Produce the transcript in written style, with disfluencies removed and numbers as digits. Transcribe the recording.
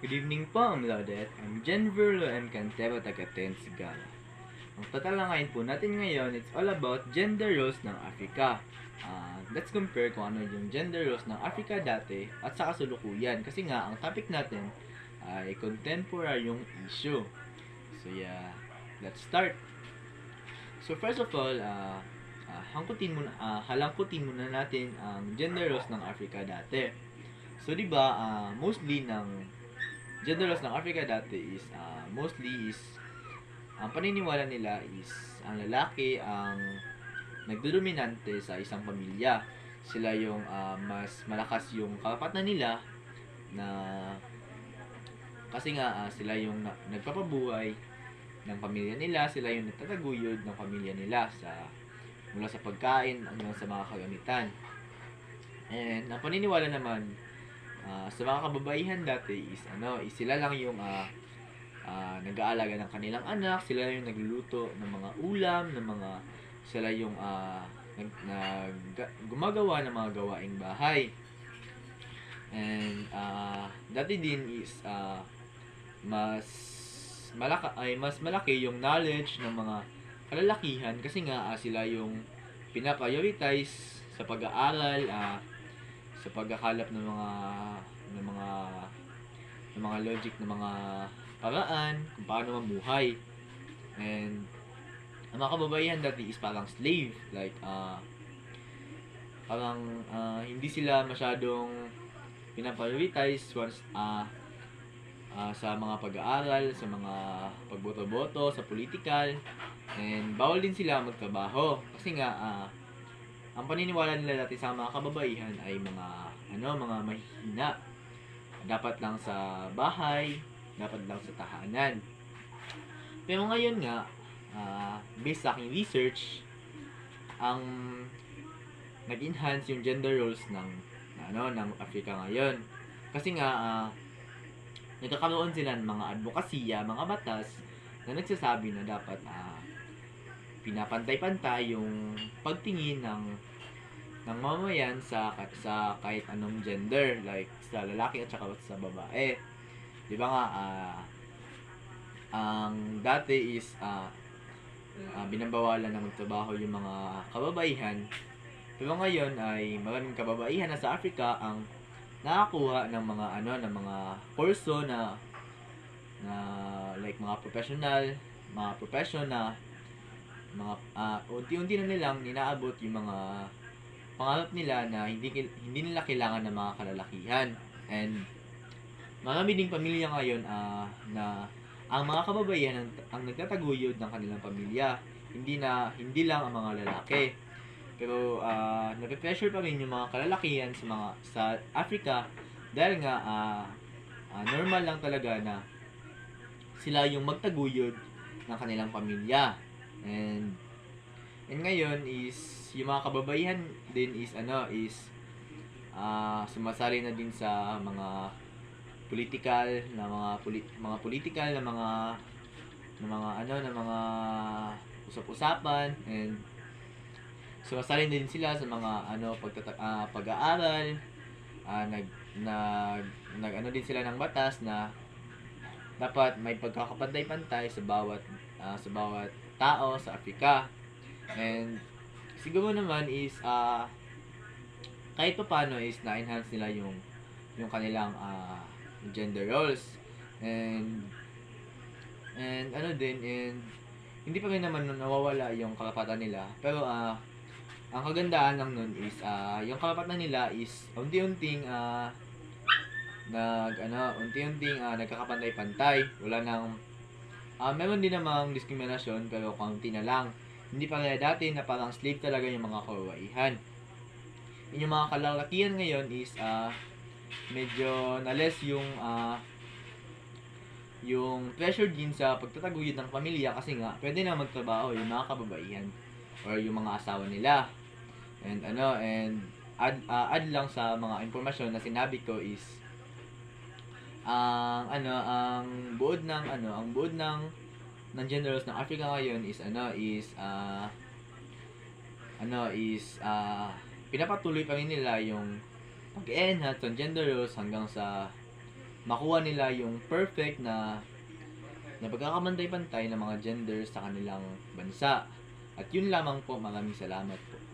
Good evening po, I'm Laudet. I'm Jenverlo M. Cantero, taga 10 Sigala. Ang tatalakayin po natin ngayon, it's all about gender roles ng Africa. Let's compare kung ano yung gender roles ng Africa dati at sa kasalukuyan. Kasi nga, ang topic natin ay contemporary yung issue. So yeah, let's start. So first of all, halangkutin muna natin ang gender roles ng Africa dati. So 'di ba, mostly ng gender roles ng Africa dati is ang paniniwala nila is ang lalaki ang nagdodominante sa isang pamilya. Sila yung mas malakas yung karapatan nila na kasi nga sila yung nagpapabuhay ng pamilya nila, sila yung nagtataguyod ng pamilya nila mula sa pagkain hanggang sa mga kagamitan. And ang paniniwala naman sa mga kababaihan dati is sila lang yung nag-aalaga ng kanilang anak, sila yung nagluluto ng mga ulam, sila yung gumagawa ng mga gawaing bahay. And dati din is mas malaki yung knowledge ng mga kalalakihan kasi nga sila yung pinaprioritize sa pag-aaral, sa pagkakalap ng mga logic ng mga paraan kung paano mamuhay. And ang mga kababaihan dati is parang slave, like hindi sila masyadong pinaprioritize once sa mga pag-aaral, sa mga pagboto-boto, sa political, and bawal din sila magtrabaho kasi nga ang paniniwala nila dati sa mga kababaihan ay mga mahihina. Dapat lang sa bahay, dapat lang sa tahanan. Pero ngayon nga, based sa aking research, ang nag-enhance yung gender roles ng Africa ngayon. Kasi nga nagkakaroon sila ng mga advokasya, mga batas na nagsasabi na dapat pinapantay-pantay yung pagtingin ng mamayan sa kahit anong gender, like sa lalaki at saka sa babae. 'Di ba nga ang dati is binabawalan na magtrabaho yung mga kababaihan. Pero ngayon ay maraming kababaihan na sa Africa ang nakakuha ng mga kurso na like mga profession na unti-unti na nilang ninaabot yung mga pangarap nila na hindi nila kailangan ng mga kalalakihan. And marami ding pamilya ngayon na ang mga kababaihan ang nagtataguyod ng kanilang pamilya, hindi lang ang mga lalaki. Pero nape-pressure pa rin yung mga kalalakihan sa Africa dahil nga normal lang talaga na sila yung magtaguyod ng kanilang pamilya. And ngayon is yung mga kababaihan din is sumasali na din sa mga political na mga usap-usapan, and sumasali din sila sa mga pag-aaral. Din sila ng batas na dapat may pagkakapantay-pantay sa bawat tao sa Africa. And siguro naman is kahit pa paano is na-enhance nila yung kanilang gender roles, and hindi pa rin naman nawawala yung karapatan nila. Pero ang kagandahan lang nun is yung karapatan nila is unti-unting nagkakapantay-pantay. Wala nang meron din namang diskriminasyon pero kaunti na lang. Hindi pa kaya dati na parang slave talaga yung mga kababaihan. Yung mga kalalakihan ngayon is medyo na-less yung pressure din sa pagtataguyod ng pamilya kasi nga pwede na magtrabaho yung mga kababaihan or yung mga asawa nila. And add lang sa mga impormasyon na sinabi ko is ang buod ng gender roles ng Africa ngayon is pinapatuloy pa rin nila yung pag-enhance ng gender roles hanggang sa makuha nila yung perfect na pagkakamantay-pantay ng mga gender sa kanilang bansa. At yun lamang po, maraming salamat po.